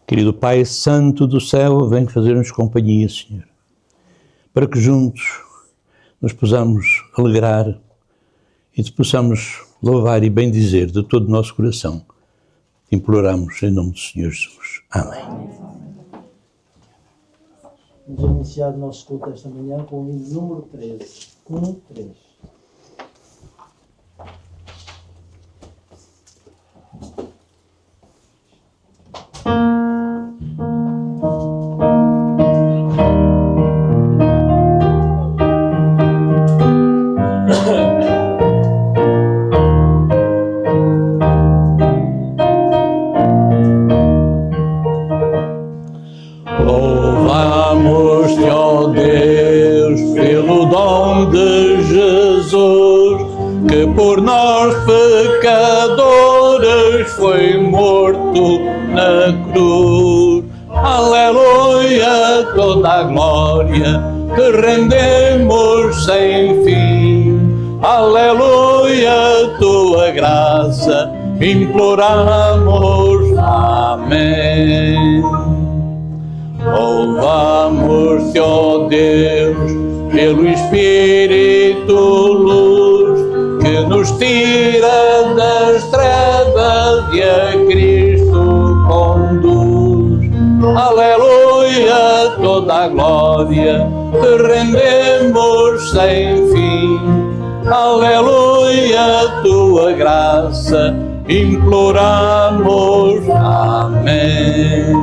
Querido Pai Santo do céu, vem fazer-nos companhia, Senhor, para que juntos nos possamos alegrar e te possamos louvar e bendizer de todo o nosso coração. Te imploramos em nome do Senhor Jesus. Amém. Vamos iniciar o nosso culto esta manhã com o hino número 13. 1-3. Louvamos-te, ó Deus, pelo dom de Jesus, que por nós pecadores foi morto na cruz. Aleluia, toda a glória te rendemos sem fim. Aleluia, tua graça imploramos. Amém. Louvamos-te, ó Deus, pelo Espírito luz, que nos tira das trevas e a Cristo conduz. Aleluia, toda a glória te rendemos sem fim. Aleluia, tua graça imploramos. Amém.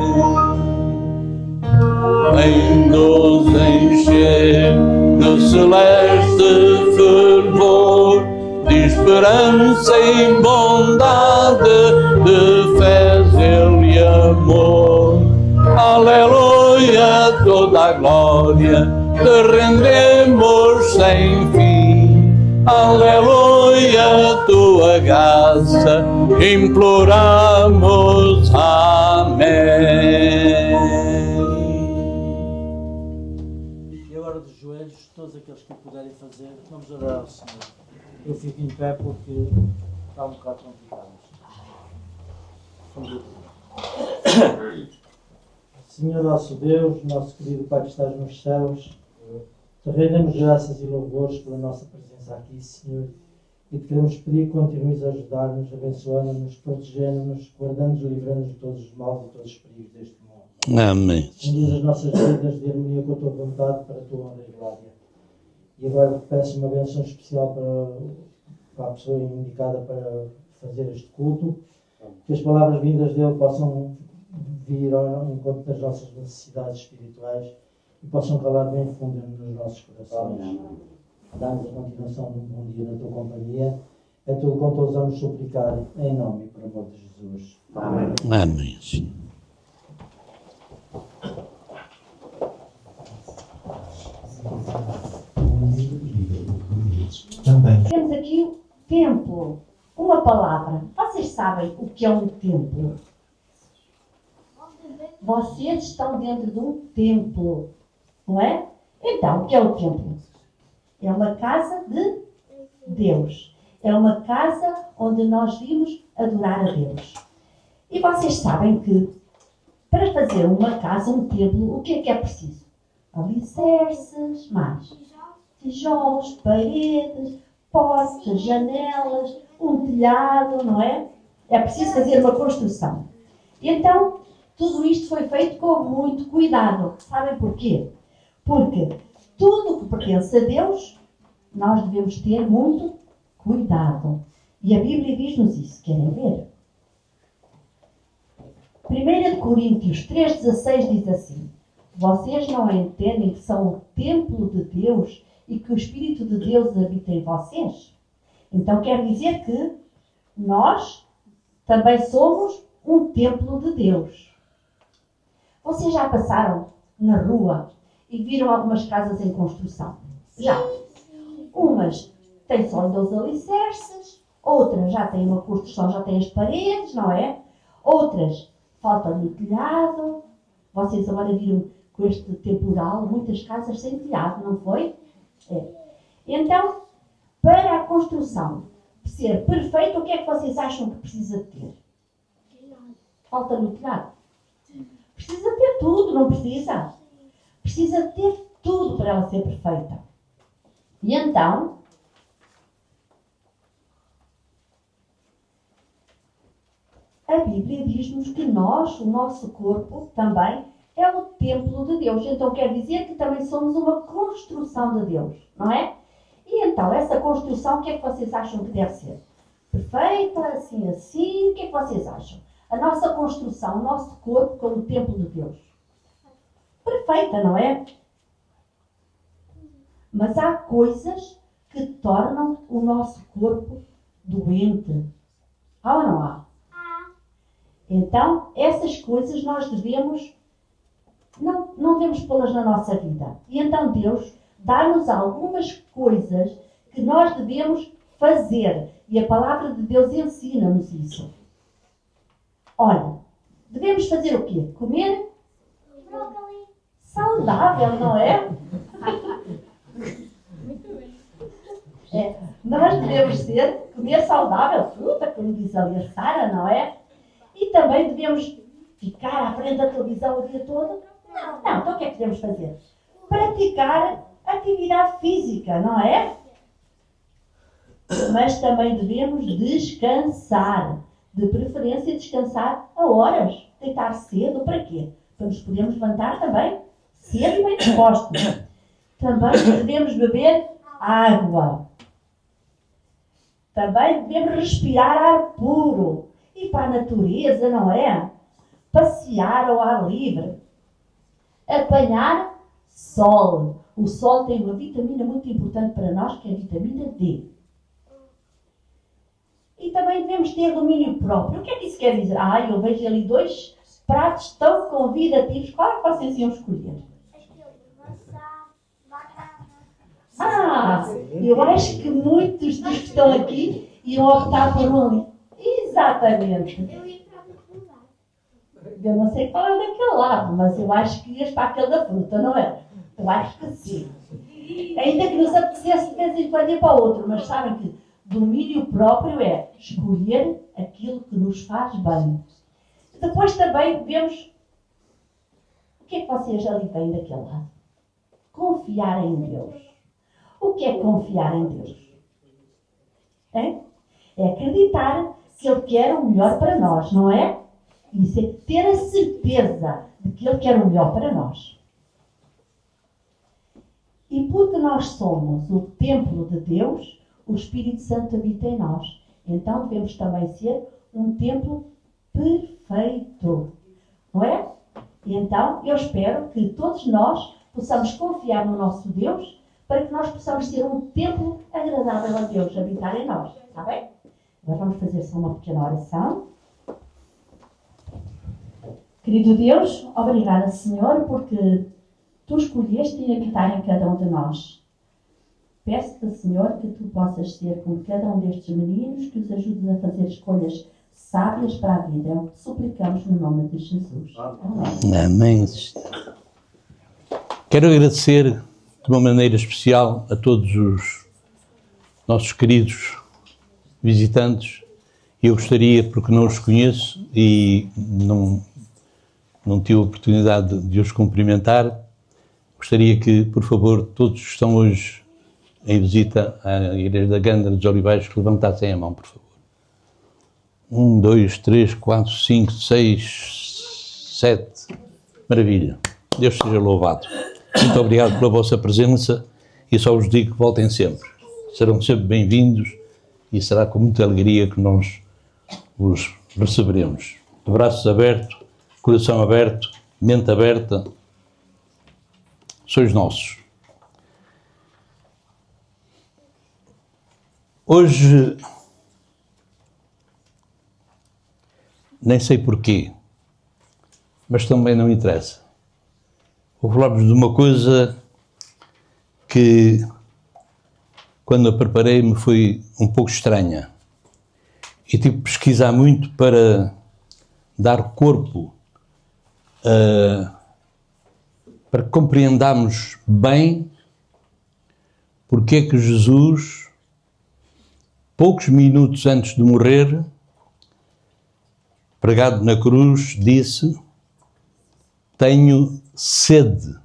Vem-nos encher de celeste fervor, de esperança e bondade, de fé, zelo e amor. Aleluia, toda a glória te rendemos sem fim. Aleluia, tua graça imploramos. Amém. Todos aqueles que o puderem fazer, vamos orar ao Senhor. Eu fico em pé porque está um bocado complicado. Senhor nosso Deus, nosso querido Pai que estás nos céus, te rendemos graças e louvores pela nossa presença aqui, Senhor, e te queremos pedir que continues a ajudar-nos, abençoando-nos, protegendo-nos, guardando-nos e livrando-nos de todos os males e todos os perigos deste mundo. Amém. Bendiz as nossas vidas de harmonia com a tua vontade para a tua honra e glória. E agora peço uma bênção especial para a pessoa indicada para fazer este culto, que as palavras vindas dele possam vir ao encontro das nossas necessidades espirituais e possam calar bem fundo nos nossos corações. Dá-nos a continuação de um bom dia na tua companhia. É tudo quanto ousamos suplicar em nome e por amor de Jesus. Amém. Amém, Senhor. Temos aqui o templo, uma palavra. Vocês sabem o que é um templo? Vocês estão dentro de um templo, não é? Então, o que é o templo? É uma casa de Deus. É uma casa onde nós vimos adorar a Deus. E vocês sabem que para fazer uma casa, um templo, o que é preciso? Alicerces, mais tijolos, paredes, postes, janelas, um telhado, não é? É preciso fazer uma construção. E então, tudo isto foi feito com muito cuidado. Sabem porquê? Porque tudo que pertence a Deus, nós devemos ter muito cuidado. E a Bíblia diz-nos isso. Querem ver? 1 Coríntios 3,16 diz assim: Vocês não entendem que são o templo de Deus e que o Espírito de Deus habita em vocês? Então quer dizer que nós também somos um templo de Deus. Vocês já passaram na rua e viram algumas casas em construção? Já. Umas têm só 2 alicerces, outras já têm uma construção, já têm as paredes, não é? Outras faltam-lhe o telhado. Vocês agora viram com este temporal muitas casas sem telhado, não foi? É. Então, para a construção ser perfeita, o que é que vocês acham que precisa de ter? Falta-lhe o telhado. Precisa ter tudo, não precisa? Precisa ter tudo para ela ser perfeita. E então, a Bíblia diz-nos que nós, o nosso corpo, também é o templo de Deus. Então quer dizer que também somos uma construção de Deus, não é? E então, essa construção, o que é que vocês acham que deve ser? Perfeita, assim, assim? O que é que vocês acham? A nossa construção, o nosso corpo como templo de Deus. Perfeita, não é? Mas há coisas que tornam o nosso corpo doente. Há ou não há? Então, essas coisas nós devemos, não devemos pô-las na nossa vida. E então Deus dá-nos algumas coisas que nós devemos fazer. E a palavra de Deus ensina-nos isso. Olha, devemos fazer o quê? Comer brócolis. Saudável, não é? Nós devemos comer saudável, fruta, como diz ali a Sara, não é? E também devemos ficar à frente da televisão o dia todo? Não. Então o que é que devemos fazer? Praticar atividade física, não é? Mas também devemos descansar. De preferência descansar a horas. Deitar cedo, para quê? Para nos podermos levantar também cedo e bem dispostos. Também devemos beber água. Também devemos respirar ar puro. Ir para a natureza, não é? Passear ao ar livre. Apanhar sol. O sol tem uma vitamina muito importante para nós, que é a vitamina D. E também devemos ter domínio próprio. O que é que isso quer dizer? Eu vejo ali 2 pratos tão convidativos. Qual é que vocês iam escolher? Eu acho que muitos dos que estão aqui iam optar por um ali. Exatamente. Eu não sei qual é daquele lado, mas eu acho que ias para aquele da fruta, não é? Eu acho que sim. Ainda que nos apetecesse de vez em quando ir para o outro, mas sabem que domínio próprio é escolher aquilo que nos faz bem. Depois também vemos o que é que vocês ali veem daquele lado. Confiar em Deus. O que é confiar em Deus? É acreditar que Ele quer o melhor para nós, não é? Isso é ter a certeza de que Ele quer o melhor para nós. E porque nós somos o templo de Deus, o Espírito Santo habita em nós. Então devemos também ser um templo perfeito. Não é? E então eu espero que todos nós possamos confiar no nosso Deus para que nós possamos ser um templo agradável a Deus, habitar em nós. Está bem? Agora vamos fazer só uma pequena oração. Querido Deus, obrigada, Senhor, porque Tu escolheste habitar em cada um de nós. Peço-te, Senhor, que Tu possas ser com cada um destes meninos, que os ajudes a fazer escolhas sábias para a vida. É o que suplicamos no nome de Jesus. Amém. Amém. Quero agradecer de uma maneira especial a todos os nossos queridos visitantes. Eu gostaria, porque não os conheço e não tive a oportunidade de os cumprimentar, gostaria que, por favor, todos que estão hoje em visita à Igreja da Gândara dos Olivais, que levantassem a mão, por favor. 1, 2, 3, 4, 5, 6, 7. Maravilha. Deus seja louvado. Muito obrigado pela vossa presença e só vos digo que voltem sempre. Serão sempre bem-vindos e será com muita alegria que nós os receberemos. De braços abertos, coração aberto, mente aberta sois nossos. Hoje, nem sei porquê, mas também não interessa. Vou falar-vos de uma coisa que, quando a preparei, me foi um pouco estranha. E tive que pesquisar muito para dar corpo, para que compreendarmos bem porque é que Jesus, poucos minutos antes de morrer, pregado na cruz, disse: tenho sede.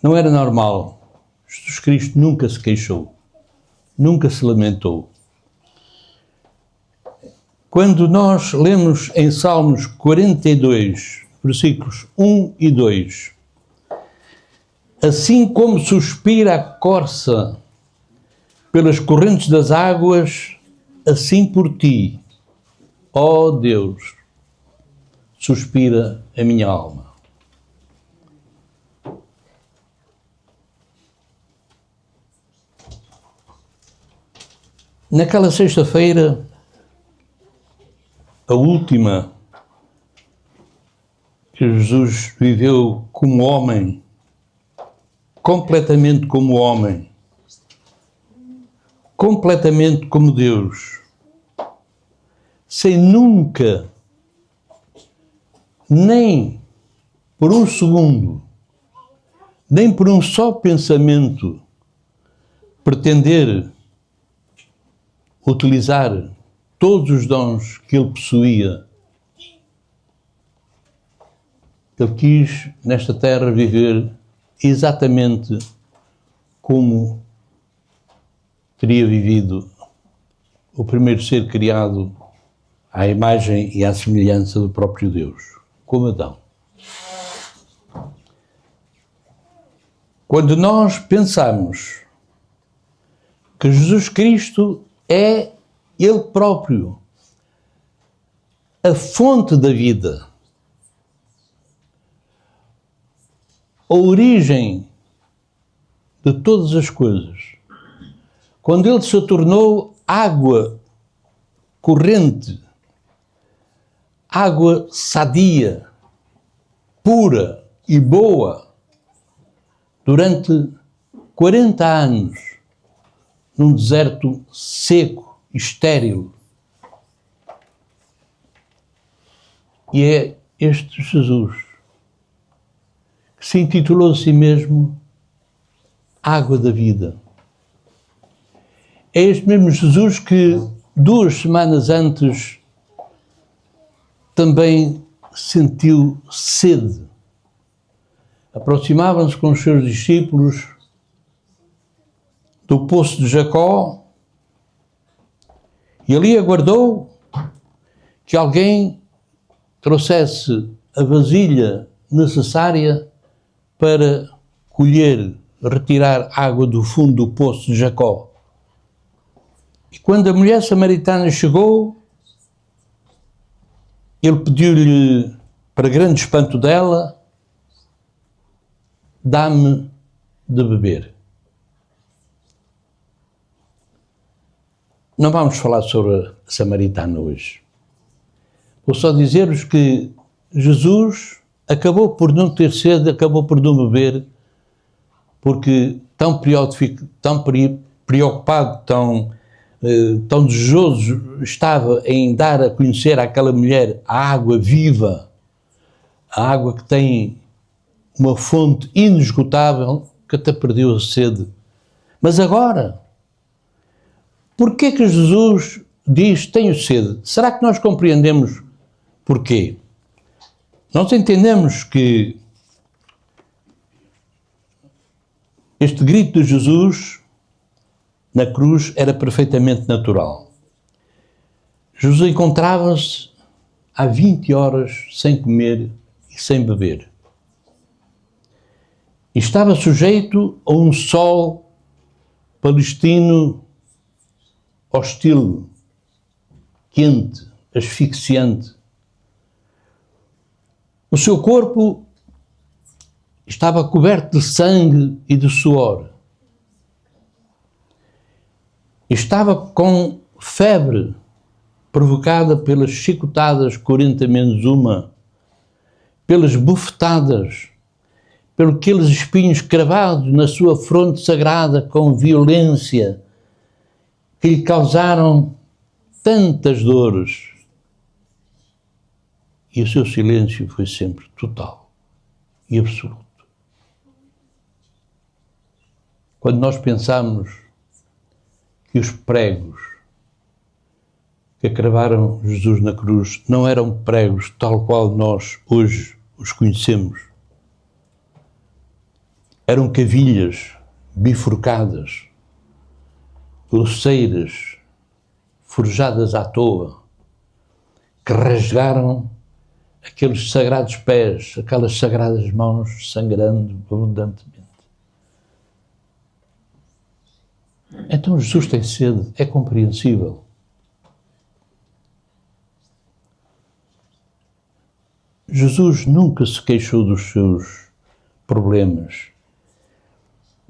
Não era normal. Jesus Cristo nunca se queixou, nunca se lamentou. Quando nós lemos em Salmos 42, versículos 1 e 2, assim como suspira a corça pelas correntes das águas, assim por ti, ó Deus, suspira a minha alma. Naquela sexta-feira, a última que Jesus viveu como homem, completamente como homem, completamente como Deus, sem nunca, nem por um segundo, nem por um só pensamento, pretender utilizar todos os dons que ele possuía. Ele quis, nesta terra, viver exatamente como teria vivido o primeiro ser criado à imagem e à semelhança do próprio Deus, como Adão. Quando nós pensamos que Jesus Cristo é Ele próprio a fonte da vida, a origem de todas as coisas, quando Ele se tornou água corrente, água sadia, pura e boa, durante 40 anos, num deserto seco, estéril. E é este Jesus que se intitulou a si mesmo Água da Vida. É este mesmo Jesus que 2 semanas antes também sentiu sede. Aproximavam-se com os seus discípulos do poço de Jacó e ali aguardou que alguém trouxesse a vasilha necessária para colher, retirar água do fundo do poço de Jacó. E quando a mulher samaritana chegou, ele pediu-lhe, para grande espanto dela, dá-me de beber. Não vamos falar sobre a samaritana hoje. Vou só dizer-vos que Jesus acabou por não ter sede, acabou por não beber, porque tão preocupado, tão desejoso estava em dar a conhecer àquela mulher a água viva, a água que tem uma fonte inesgotável, que até perdeu a sede. Mas agora, porquê que Jesus diz tenho sede? Será que nós compreendemos porquê? Nós entendemos que este grito de Jesus na cruz era perfeitamente natural. Jesus encontrava-se há 20 horas sem comer e sem beber. E estava sujeito a um sol palestino hostil, quente, asfixiante. O seu corpo estava coberto de sangue e de suor. Estava com febre provocada pelas chicotadas 40 menos uma, pelas bufetadas, pelos aqueles espinhos cravados na sua fronte sagrada com violência que lhe causaram tantas dores. E o seu silêncio foi sempre total e absoluto. Quando nós pensamos que os pregos que cravaram Jesus na cruz não eram pregos tal qual nós hoje os conhecemos, eram cavilhas bifurcadas, grosseiras, forjadas à toa, que rasgaram aqueles sagrados pés, aquelas sagradas mãos sangrando abundantemente. Então Jesus tem sede, é compreensível. Jesus nunca se queixou dos seus problemas.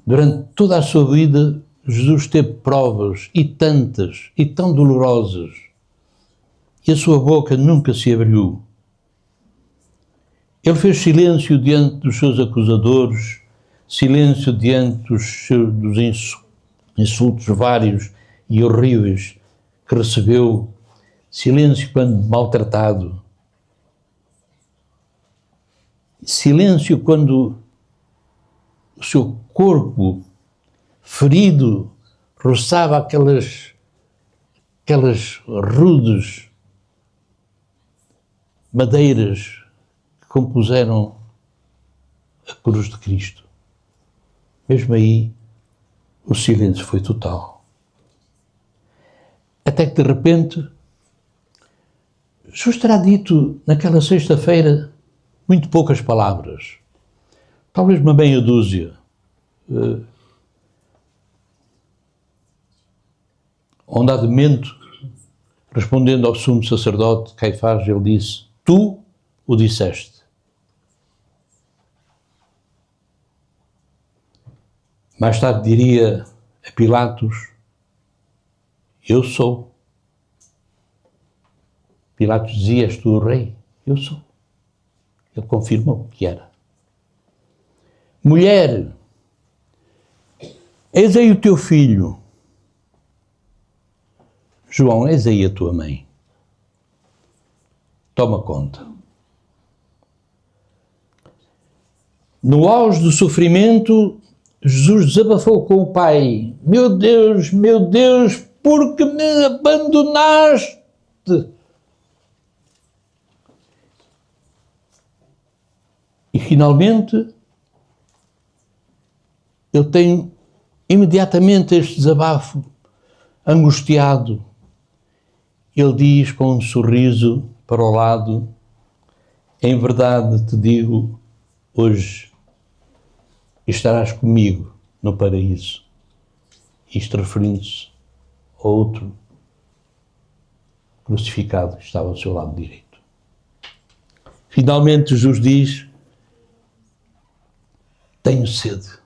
Durante toda a sua vida, Jesus teve provas, e tantas, e tão dolorosas, e a sua boca nunca se abriu. Ele fez silêncio diante dos seus acusadores, silêncio diante dos insultos vários e horríveis que recebeu, silêncio quando maltratado, silêncio quando o seu corpo ferido roçava aquelas rudes madeiras que compuseram a cruz de Cristo. Mesmo aí, o silêncio foi total. Até que, de repente, Jesus terá dito, naquela sexta-feira, muito poucas palavras. Talvez uma meia dúzia. Onde há de momento, respondendo ao sumo sacerdote Caifás, ele disse: tu o disseste. Mais tarde diria a Pilatos: eu sou. Pilatos dizia: és tu o rei? Eu sou. Ele confirmou que era. Mulher, eis aí o teu filho. João, eis aí a tua mãe. Toma conta. No auge do sofrimento, Jesus desabafou com o Pai: meu Deus, por que me abandonaste? E finalmente, eu tenho imediatamente este desabafo, angustiado. Ele diz com um sorriso para o lado: em verdade te digo, hoje estarás comigo no paraíso. Isto referindo-se a outro crucificado que estava ao seu lado direito. Finalmente Jesus diz: tenho sede.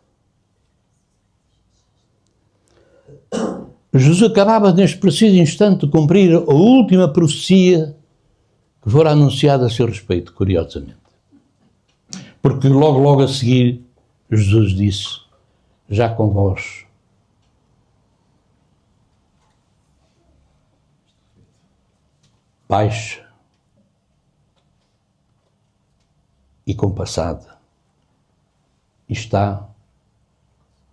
Jesus acabava neste preciso instante de cumprir a última profecia que fora anunciada a seu respeito, curiosamente. Porque logo a seguir, Jesus disse: já com vós baixa e compassada, está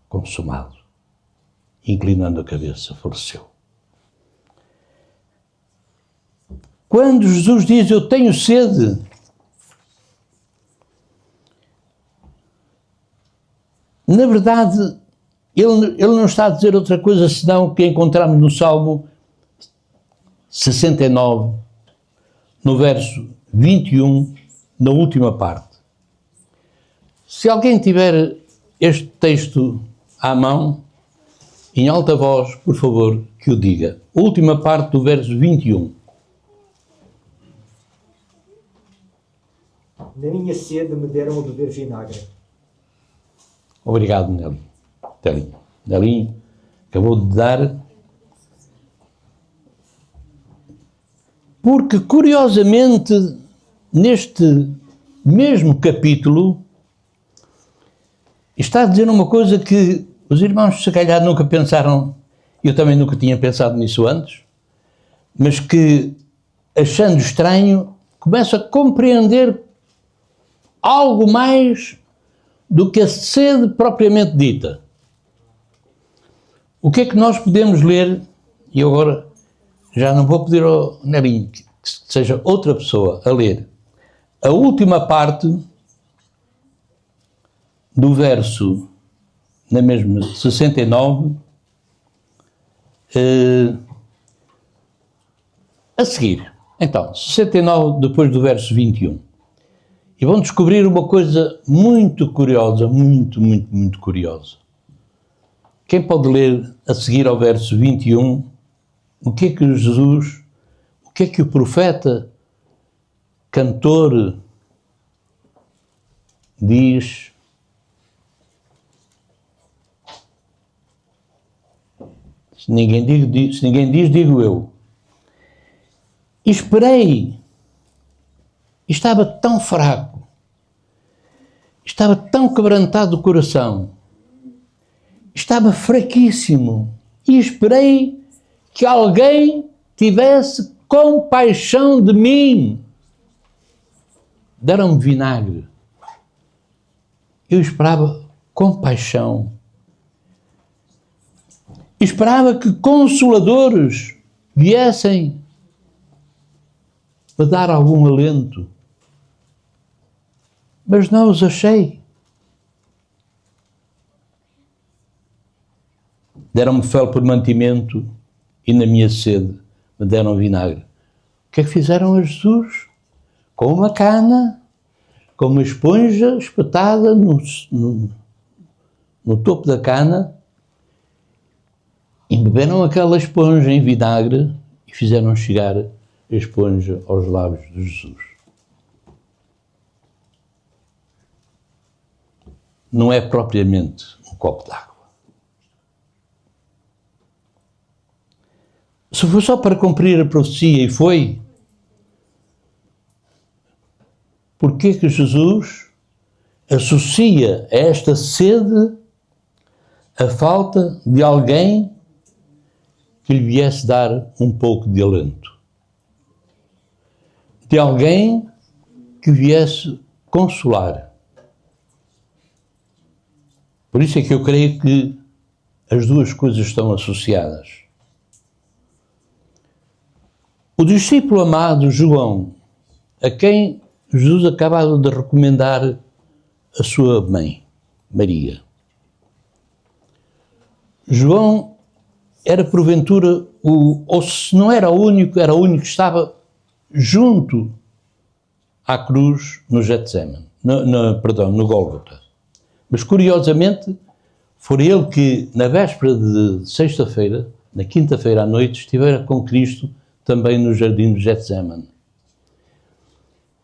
consumado. Inclinando a cabeça, faleceu. Quando Jesus diz: eu tenho sede, na verdade, ele não está a dizer outra coisa senão o que encontramos no Salmo 69, no verso 21, na última parte. Se alguém tiver este texto à mão, em alta voz, por favor, que o diga. Última parte do verso 21. Na minha sede me deram a beber vinagre. Obrigado, Nelinho. Nelinho acabou de dar. Porque, curiosamente, neste mesmo capítulo, está a dizer uma coisa que os irmãos, se calhar, nunca pensaram, eu também nunca tinha pensado nisso antes, mas que, achando estranho, começo a compreender algo mais do que a sede propriamente dita. O que é que nós podemos ler, e eu agora já não vou pedir ao Nelinho que seja outra pessoa a ler, a última parte do verso, na mesma 69, a seguir. Então, 69 depois do verso 21. E vão descobrir uma coisa muito curiosa, muito curiosa. Quem pode ler a seguir ao verso 21, o que é que Jesus, o que é que o profeta, cantor, diz? Se ninguém diz, digo eu. Esperei. Estava tão fraco. Estava tão quebrantado o coração. Estava fraquíssimo. E esperei que alguém tivesse compaixão de mim. Deram-me vinagre. Eu esperava compaixão. Esperava que consoladores viessem para dar algum alento. Mas não os achei. Deram-me fel por mantimento e na minha sede me deram vinagre. O que é que fizeram a Jesus? Com uma cana, com uma esponja espetada no topo da cana, e beberam aquela esponja em vinagre e fizeram chegar a esponja aos lábios de Jesus. Não é propriamente um copo d'água. Se foi só para cumprir a profecia, e foi, porquê que Jesus associa a esta sede a falta de alguém que lhe viesse dar um pouco de alento? De alguém que viesse consolar. Por isso é que eu creio que as duas coisas estão associadas. O discípulo amado João, a quem Jesus acabava de recomendar a sua mãe, Maria. João era porventura, ou se não era o único, era o único que estava junto à cruz no Getsemane, no Gólgota. Mas curiosamente, foi ele que na véspera de sexta-feira, na quinta-feira à noite, estivera com Cristo também no jardim do Getsemane.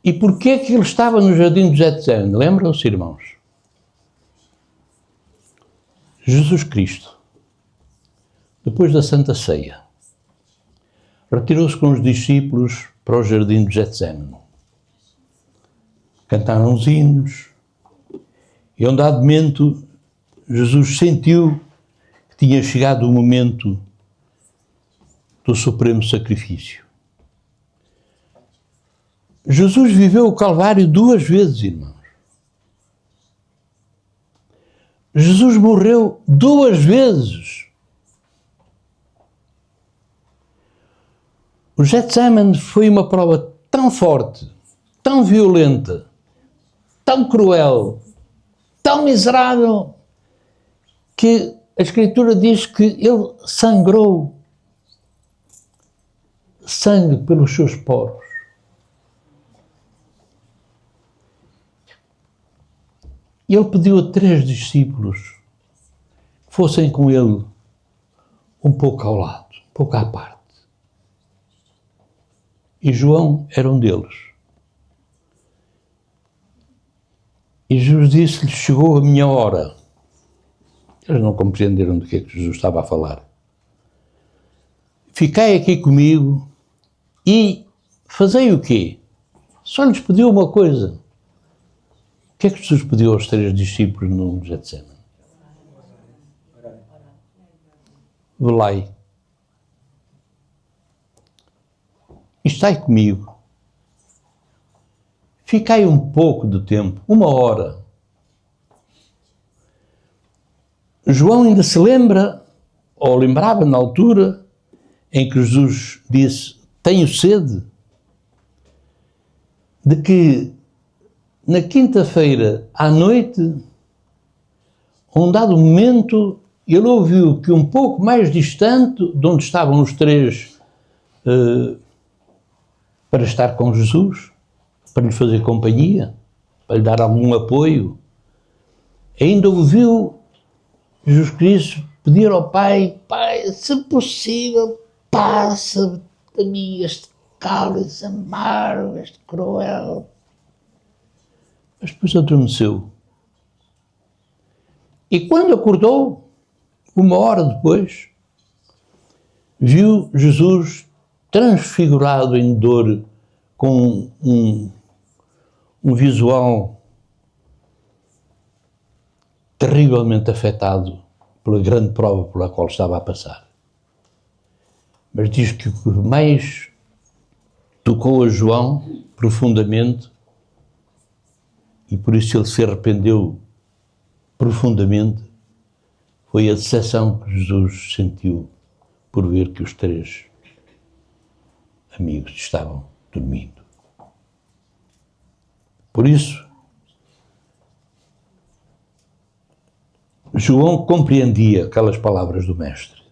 E porquê que ele estava no jardim do Getsemane? Lembram-se, irmãos? Jesus Cristo, depois da Santa Ceia, retirou-se com os discípulos para o jardim do Getsemane. Cantaram os hinos, e a um dado momento Jesus sentiu que tinha chegado o momento do supremo sacrifício. Jesus viveu o Calvário 2 vezes, irmãos. Jesus morreu 2 vezes. O Getsemane foi uma prova tão forte, tão violenta, tão cruel, tão miserável, que a Escritura diz que ele sangrou sangue pelos seus poros. E ele pediu a 3 discípulos que fossem com ele um pouco ao lado, um pouco à parte. E João era um deles. E Jesus disse-lhe, chegou a minha hora. Eles não compreenderam do que é que Jesus estava a falar. Ficai aqui comigo e fazei o quê? Só lhes pediu uma coisa. O que é que Jesus pediu aos 3 discípulos no Getsemane? Velai. E estai comigo. Ficai um pouco de tempo, 1 hora. João ainda se lembra, ou lembrava na altura, em que Jesus disse, tenho sede, de que na quinta-feira à noite, a um dado momento, ele ouviu que um pouco mais distante, de onde estavam os 3 para estar com Jesus, para lhe fazer companhia, para lhe dar algum apoio, ainda ouviu Jesus Cristo pedir ao Pai, Pai, se possível, passa de mim este cálice amargo, este cruel. Mas depois adormeceu. E quando acordou, 1 hora depois, viu Jesus transfigurado em dor, com um visual terrivelmente afetado pela grande prova pela qual estava a passar. Mas diz que o que mais tocou a João profundamente, e por isso ele se arrependeu profundamente, foi a decepção que Jesus sentiu por ver que os 3 amigos estavam dormindo. Por isso, João compreendia aquelas palavras do Mestre.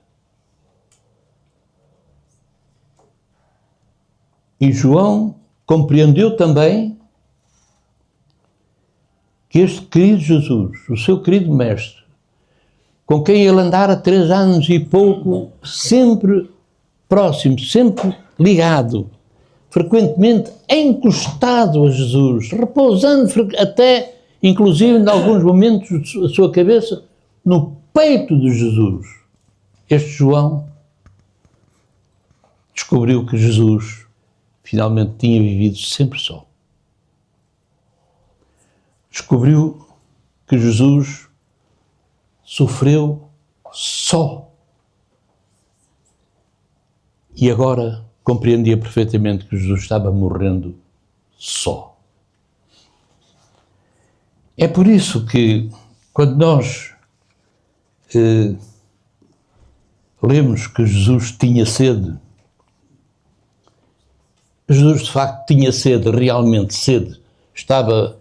E João compreendeu também que este querido Jesus, o seu querido Mestre, com quem ele andara 3 anos e pouco, sempre próximo, sempre ligado, frequentemente encostado a Jesus, repousando até, inclusive, em alguns momentos, a sua cabeça no peito de Jesus. Este João descobriu que Jesus finalmente tinha vivido sempre só. Descobriu que Jesus sofreu só. E agora compreendia perfeitamente que Jesus estava morrendo só. É por isso que, quando nós lemos que Jesus tinha sede, Jesus de facto tinha sede, realmente sede, estava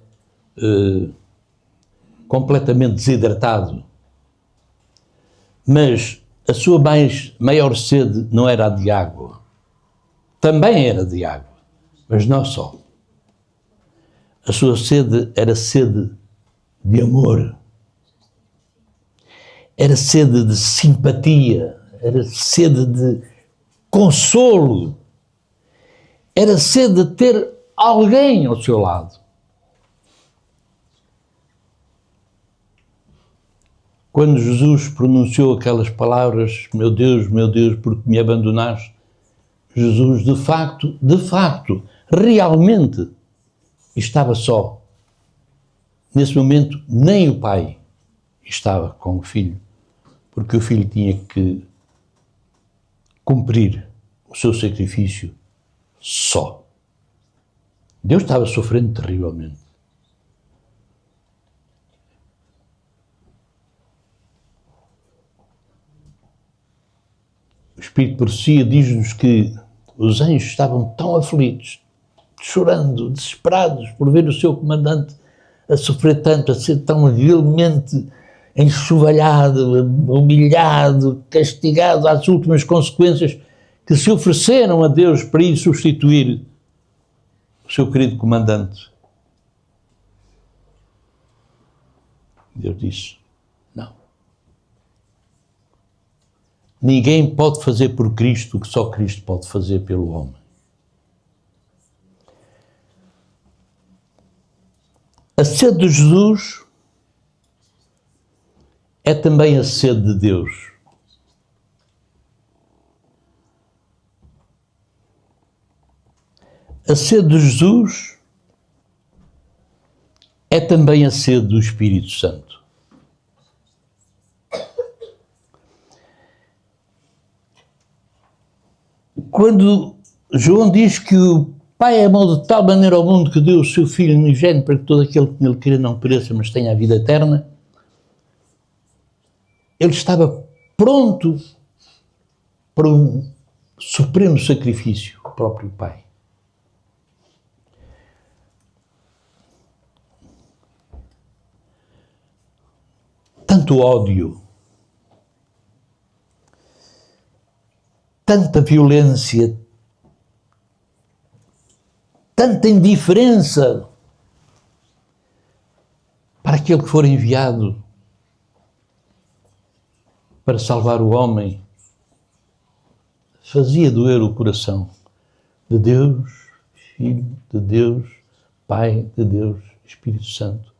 completamente desidratado, mas a sua maior sede não era a de água, também era de água, mas não só. A sua sede era sede de amor, era sede de simpatia, era sede de consolo, era sede de ter alguém ao seu lado. Quando Jesus pronunciou aquelas palavras, meu Deus, por que me abandonaste? Jesus, de facto, realmente estava só. Nesse momento, nem o Pai estava com o Filho, porque o Filho tinha que cumprir o seu sacrifício só. Deus estava sofrendo terrivelmente. O Espírito de Profecia diz-nos que os anjos estavam tão aflitos, chorando, desesperados por ver o seu comandante a sofrer tanto, a ser tão vilmente enxovalhado, humilhado, castigado às últimas consequências, que se ofereceram a Deus para ir substituir o seu querido comandante. Deus disse, não. Ninguém pode fazer por Cristo o que só Cristo pode fazer pelo homem. A sede de Jesus é também a sede de Deus. A sede de Jesus é também a sede do Espírito Santo. Quando João diz que o Pai amou de tal maneira ao mundo que deu o seu Filho unigênito para que todo aquele que nele crê não pereça, mas tenha a vida eterna, ele estava pronto para um supremo sacrifício, o próprio Pai. Tanto ódio, tanta violência, tanta indiferença para aquele que for enviado para salvar o homem, fazia doer o coração de Deus, Filho de Deus, Pai de Deus, Espírito Santo.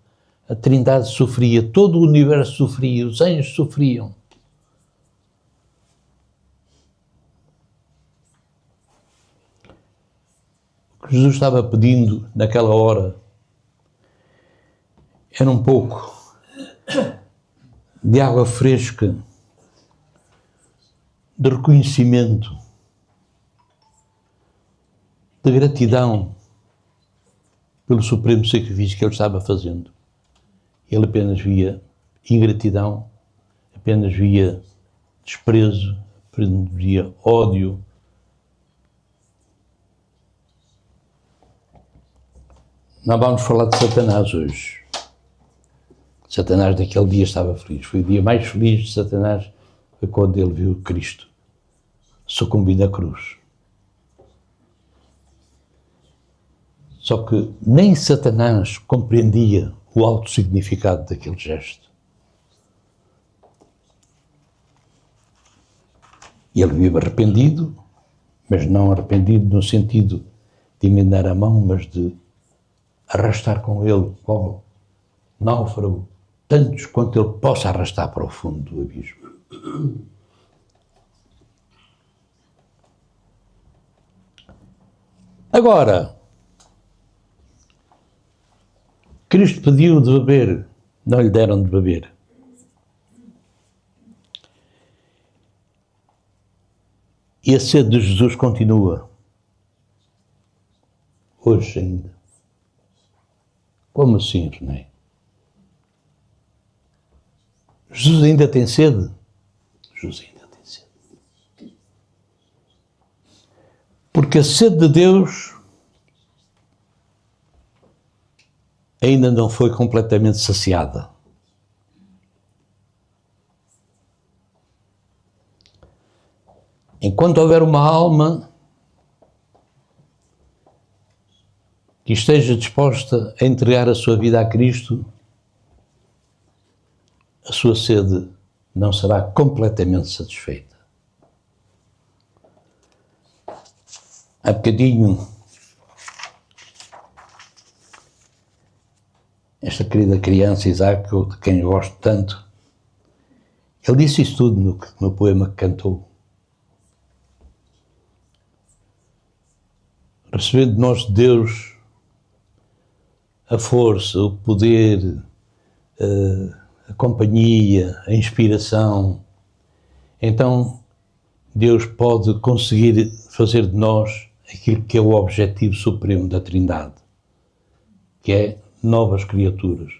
A Trindade sofria, todo o universo sofria, os anjos sofriam. O que Jesus estava pedindo naquela hora era um pouco de água fresca, de reconhecimento, de gratidão pelo supremo sacrifício que ele estava fazendo. Ele apenas via ingratidão, apenas via desprezo, apenas via ódio. Nós vamos falar de Satanás hoje. Satanás daquele dia estava feliz. Foi o dia mais feliz de Satanás, foi quando ele viu Cristo sucumbir na cruz. Só que nem Satanás compreendia o alto significado daquele gesto. Ele vive arrependido, mas não arrependido no sentido de emendar a mão, mas de arrastar com ele, como náufrago, tantos quanto ele possa arrastar para o fundo do abismo. Agora, Cristo pediu de beber, não lhe deram de beber. E a sede de Jesus continua, hoje ainda. Como assim, René? Jesus ainda tem sede? Jesus ainda tem sede. Porque a sede de Deus ainda não foi completamente saciada. Enquanto houver uma alma que esteja disposta a entregar a sua vida a Cristo, a sua sede não será completamente satisfeita. Há bocadinho, esta querida criança, Isaac, de quem eu gosto tanto, ele disse isso tudo no poema que cantou. Recebendo de nós, Deus, a força, o poder, a companhia, a inspiração, então Deus pode conseguir fazer de nós aquilo que é o objetivo supremo da Trindade, que é novas criaturas.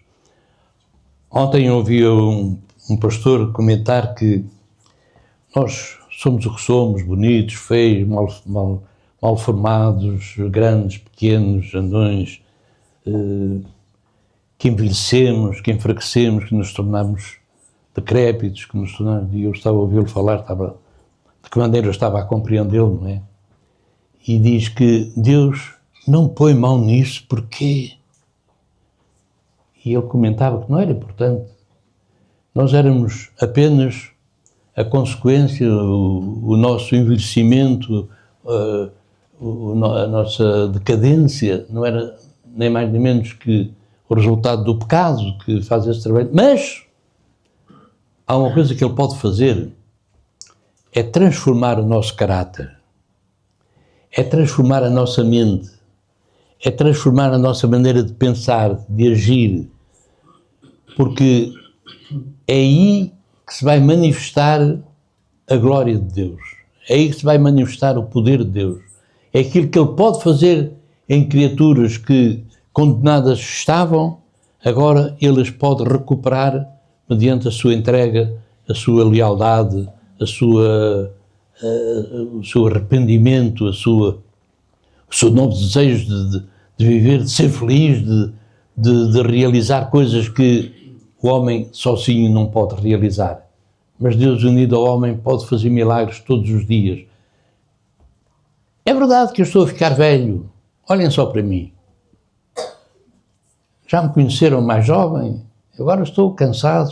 Ontem eu ouvi um pastor comentar que nós somos o que somos, bonitos, feios, mal formados, grandes, pequenos, andões, que envelhecemos, que enfraquecemos, que nos tornamos decrépitos, que nos tornamos... E eu estava a ouvi-lo falar, de que maneira eu estava a compreendê-lo, não é? E diz que Deus não põe mão nisso, porquê? E ele comentava que não era importante. Nós éramos apenas a consequência, o nosso envelhecimento, a nossa decadência, não era nem mais nem menos que o resultado do pecado que faz esse trabalho, mas há uma coisa que ele pode fazer, é transformar o nosso caráter, é transformar a nossa mente, é transformar a nossa maneira de pensar, de agir, porque é aí que se vai manifestar a glória de Deus, é aí que se vai manifestar o poder de Deus, é aquilo que ele pode fazer em criaturas que condenadas estavam, agora ele as pode recuperar mediante a sua entrega, a sua lealdade, o seu arrependimento, o seu novo desejo de viver, de ser feliz, de realizar coisas que o homem sozinho não pode realizar. Mas Deus unido ao homem pode fazer milagres todos os dias. É verdade que eu estou a ficar velho. Olhem só para mim. Já me conheceram mais jovem, agora estou cansado,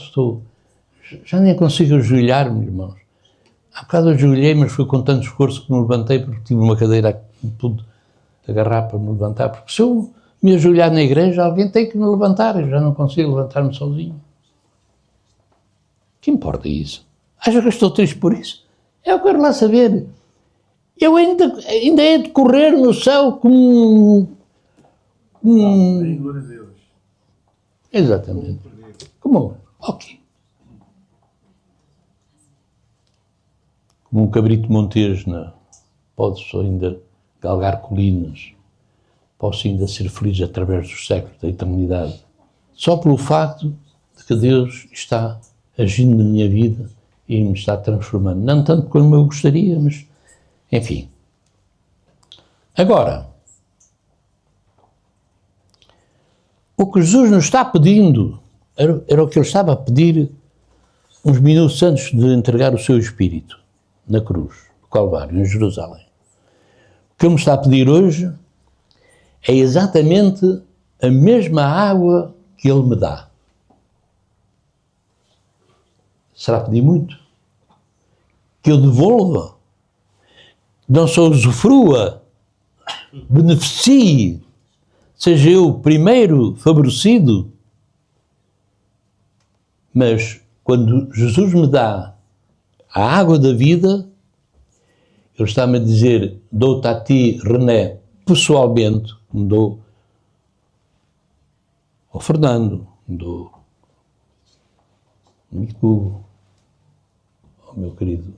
já nem consigo ajoelhar-me, irmãos. Há bocado ajoelhei, mas foi com tanto esforço que me levantei, porque tive uma cadeira que pude agarrar para me levantar, porque se eu me ajoelhar na igreja, alguém tem que me levantar, eu já não consigo levantar-me sozinho. Que importa isso? Acha que eu estou triste por isso? Eu quero lá saber. Eu ainda hei de correr no céu como glória a Deus. Exatamente. Como? Ok. Como um cabrito montejo, posso ainda galgar colinas, posso ainda ser feliz através dos séculos da eternidade, só pelo facto de que Deus está agindo na minha vida e me está transformando. Não tanto como eu gostaria, mas, enfim. Agora, o que Jesus nos está pedindo era o que ele estava a pedir uns minutos antes de entregar o seu Espírito na cruz, no Calvário, em Jerusalém. O que ele me está a pedir hoje é exatamente a mesma água que ele me dá. Será pedir muito? Que eu devolva? Não só usufrua, beneficie, seja eu primeiro favorecido, mas quando Jesus me dá a água da vida, ele está-me a dizer, dou-te a ti, René, pessoalmente, me dou ao Fernando, me dou ao Mico, ao meu querido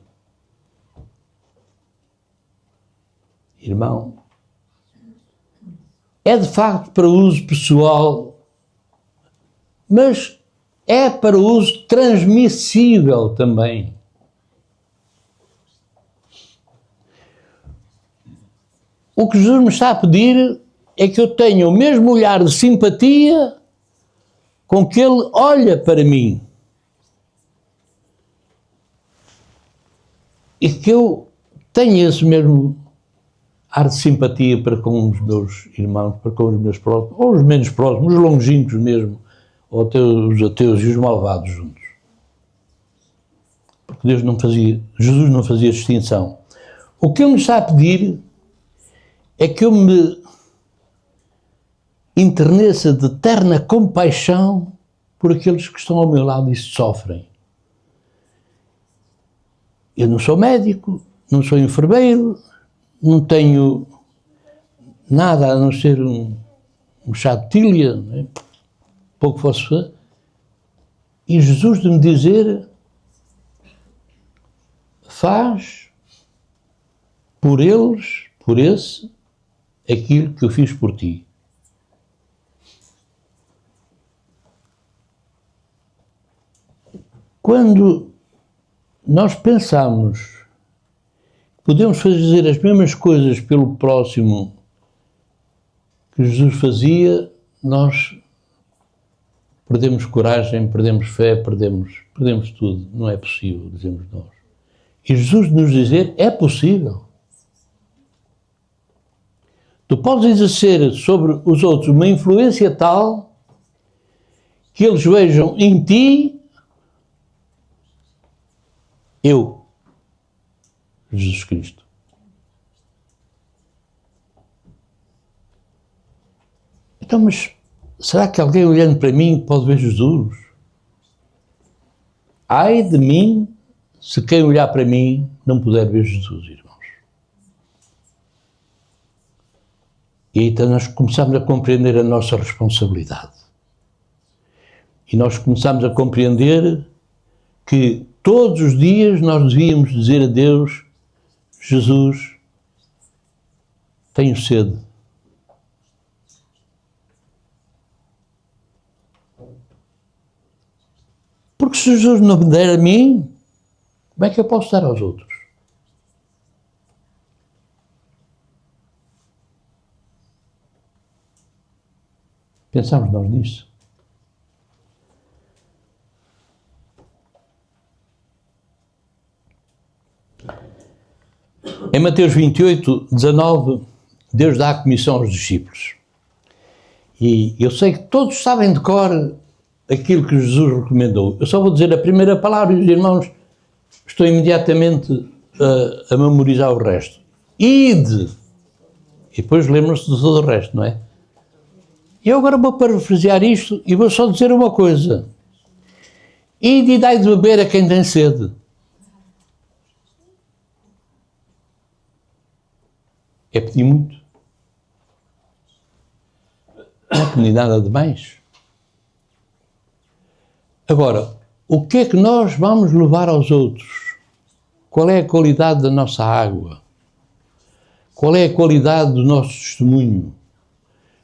irmão. É de facto para uso pessoal, mas é para uso transmissível também. O que Jesus me está a pedir é que eu tenha o mesmo olhar de simpatia com que ele olha para mim. E que eu tenha esse mesmo ar de simpatia para com os meus irmãos, para com os meus próximos, ou os menos próximos, os longínquos mesmo, ou até os ateus e os malvados juntos. Porque Jesus não fazia distinção. O que ele me está a pedir é que eu me enterneça de terna compaixão por aqueles que estão ao meu lado e sofrem. Eu não sou médico, não sou enfermeiro, não tenho nada a não ser um chá de tília, né? Pouco posso fazer. E Jesus de me dizer, faz por eles, por esse, aquilo que eu fiz por ti. Quando nós pensamos que podemos fazer as mesmas coisas pelo próximo que Jesus fazia, nós perdemos coragem, perdemos fé, perdemos tudo. Não é possível, dizemos nós. E Jesus nos dizer, é possível. Tu podes exercer sobre os outros uma influência tal que eles vejam em ti eu, Jesus Cristo. Então, mas será que alguém olhando para mim pode ver Jesus? Ai de mim, se quem olhar para mim não puder ver Jesus, irmãos. E aí então nós começamos a compreender a nossa responsabilidade. E nós começamos a compreender que todos os dias nós devíamos dizer a Deus: Jesus, tenho sede. Porque se Jesus não me der a mim, como é que eu posso dar aos outros? Pensamos nós nisso. Em Mateus 28, 19, Deus dá a comissão aos discípulos. E eu sei que todos sabem de cor aquilo que Jesus recomendou. Eu só vou dizer a primeira palavra e os irmãos estão imediatamente a memorizar o resto. Ide! E depois lembram-se de todo o resto, não é? E eu agora vou parafrasear isto e vou só dizer uma coisa. Ide e dai de beber a quem tem sede. É pedir muito. Não é pedir nada de mais. Agora, o que é que nós vamos levar aos outros? Qual é a qualidade da nossa água? Qual é a qualidade do nosso testemunho?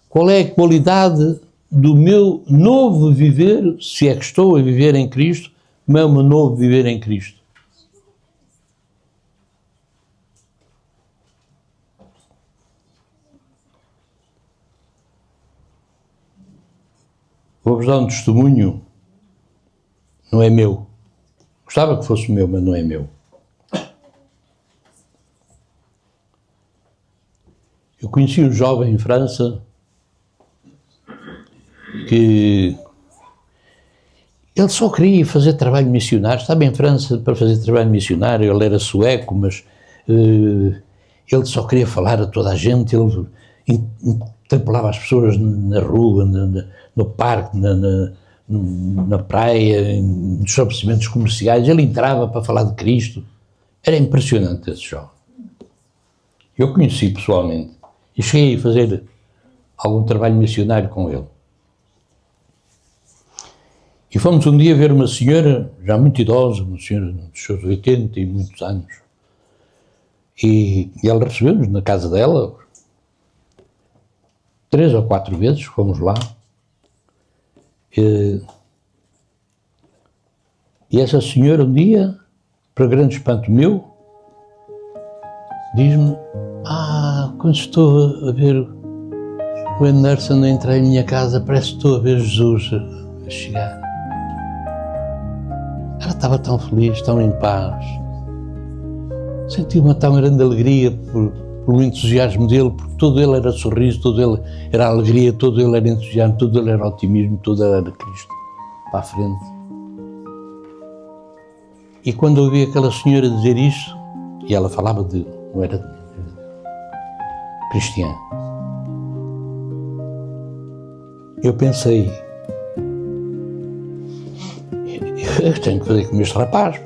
Qual é a qualidade do meu novo viver, se é que estou a viver em Cristo, como é o meu novo viver em Cristo? Vou-vos dar um testemunho, não é meu. Gostava que fosse meu, mas não é meu. Eu conheci um jovem em França que ele só queria fazer trabalho missionário. Estava em França para fazer trabalho missionário, ele era sueco, mas ele só queria falar a toda a gente, ele interpelava as pessoas na rua, no parque, na praia, nos estabelecimentos comerciais. Ele entrava para falar de Cristo. Era impressionante esse jovem. Eu conheci pessoalmente e cheguei a fazer algum trabalho missionário com ele. E fomos um dia ver uma senhora, já muito idosa, uma senhora dos seus 80 e muitos anos. E ela recebeu-nos na casa dela, 3 ou 4 vezes, fomos lá. E essa senhora um dia, para grande espanto meu, diz-me: quando estou a ver o Anderson entrar em minha casa, parece que estou a ver Jesus a chegar. Ela estava tão feliz, tão em paz. Senti uma tão grande alegria pelo entusiasmo dele, porque todo ele era sorriso, todo ele era alegria, todo ele era entusiasmo, todo ele era otimismo, todo ele era Cristo, para a frente. E quando eu ouvi aquela senhora dizer isso, e ela falava de, não era cristiano, eu pensei, eu tenho que fazer como este rapaz.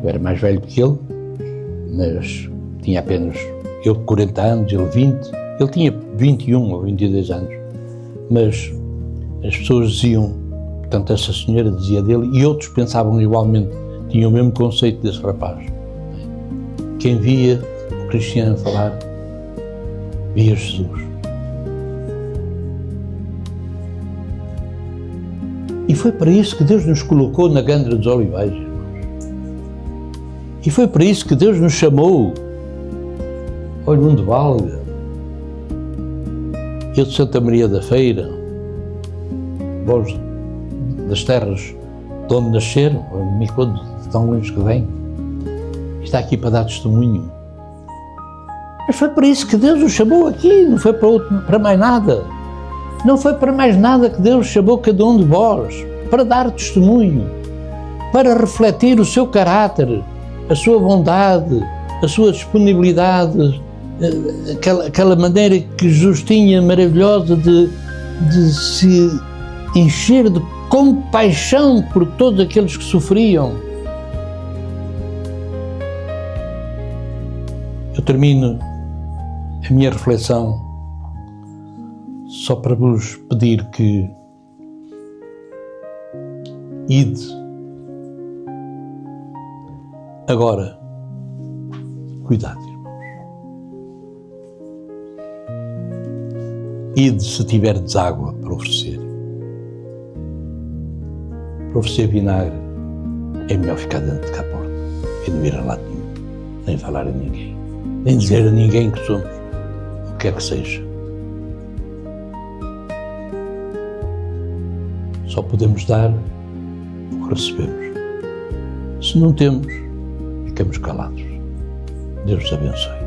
Eu era mais velho que ele, mas tinha apenas, eu 40 anos, ele 20, ele tinha 21 ou 22 anos, mas as pessoas diziam, portanto essa senhora dizia dele, e outros pensavam igualmente, tinham o mesmo conceito desse rapaz. Quem via o cristiano falar, via Jesus. E foi para isso que Deus nos colocou na Gandra dos Olivais, irmãos. E foi para isso que Deus nos chamou ao mundo Valga. Eu de Santa Maria da Feira, vós das terras de onde nasceram, me conto de tão longe que vem, está aqui para dar testemunho. Mas foi para isso que Deus nos chamou aqui, não foi para mais nada. Não foi para mais nada que Deus chamou cada um de vós, para dar testemunho, para refletir o seu caráter, a sua bondade, a sua disponibilidade, aquela maneira que Jesus tinha maravilhosa de de se encher de compaixão por todos aqueles que sofriam. Eu termino a minha reflexão só para vos pedir que ide agora, cuidado, irmãos. Ide se tiverdes água para oferecer. Para oferecer vinagre é melhor ficar dentro de cá porta e não ir a lado nenhum, nem falar a ninguém, nem dizer a ninguém que somos o que é que seja. Só podemos dar o que recebemos. Se não temos, ficamos calados. Deus os abençoe.